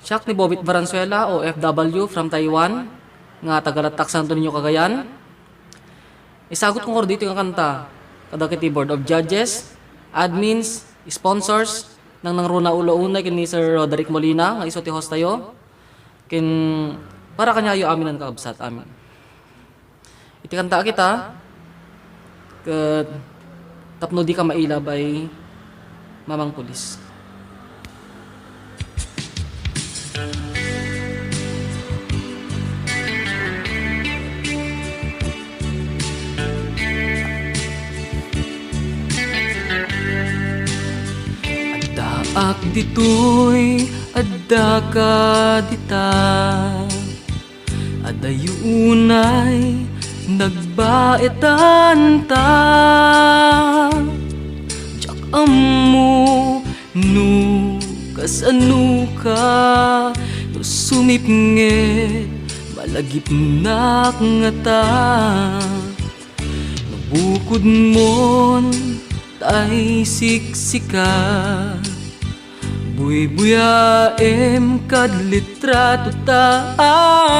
Siak ni Bobit Valenzuela o FW from Taiwan nga tagalatak Santo Niño Cagayan. Isagot ko dito yung kanta kada kiti Board of Judges, admins, sponsors nang nangruna ulo-una kin ni Sir Roderick Molina nga iso ti host tayo. Kin para kanya ayo amin ang kakabsat amin. Iti kanta kita ket tapno di ka maila by Mamang Pulis. Ak ditoy adda ka dita, adayunay nagbaetan ta. Jak ammo no kasano ka, no sumipnget malagip nak nga ta. No bukod mon tay siksika, buy-buya kad litrato ta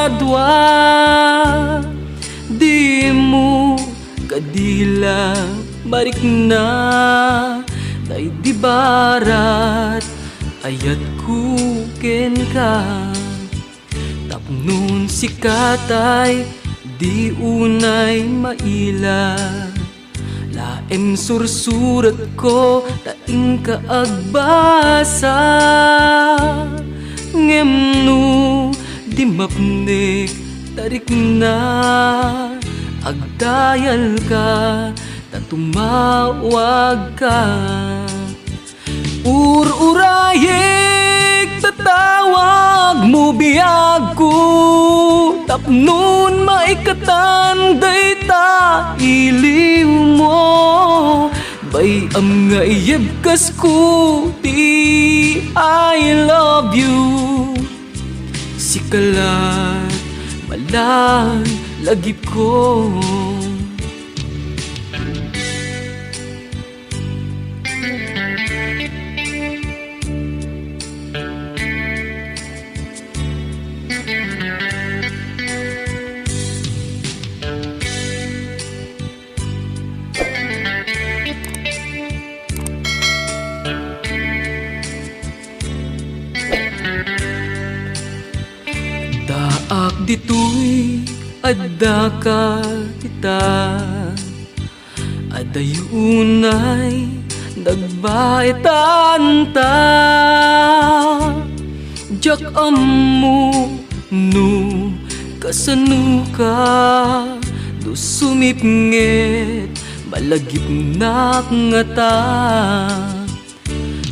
adwa. Di mo kadila marik na tay di barat ayat kuken ka. Tapnon si katay di unay maila, laem sursurat ko taing kaagbasa. Ngemno di mapnek tarik na, agdayal ka tatumawag ka. Ururayek tatawag mo biyag ko, tapnon maikatan dayta iliw mo. Bayam nga iyebkas ko di I love you. Sikalat malag lagip ko. Daak ditoy adda ka kita, adayunay nagbaetan ta. Jak ammo no kasano ka, do sumipnget malagip nak nga ta.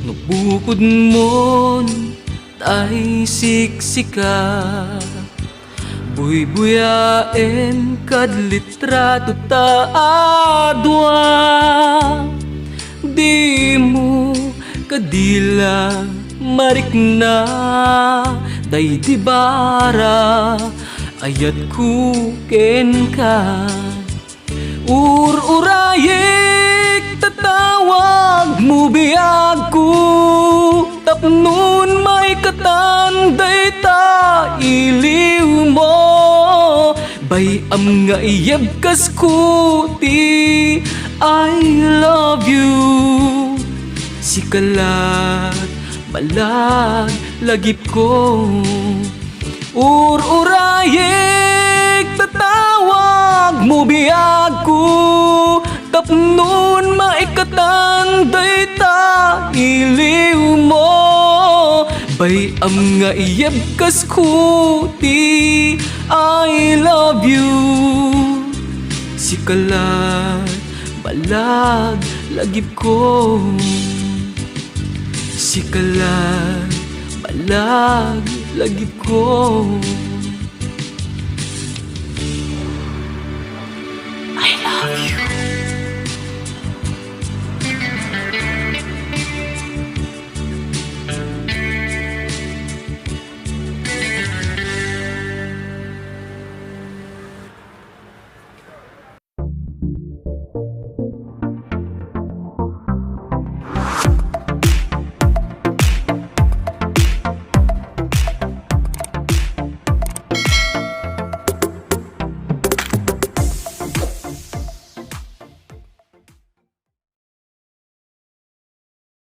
No bukod mon tay siksika, buy-buyaen kad litrato ta adwa. Di mo kadila marik na day di bara ayat kuken ka. Ururayek tatawag mo biyag ko, tapnon maikatan dayta iliw mo. Bayam nga iyebkas ko ti I love you. Sikalat malag lagip ko. Ururayek tatawag mo biyag ko, tapnon maikatan dayta iliw mo. Bayam nga iyebkas ko ti I love you. Sikalat malag lagip ko. Sikalat malag lagip ko.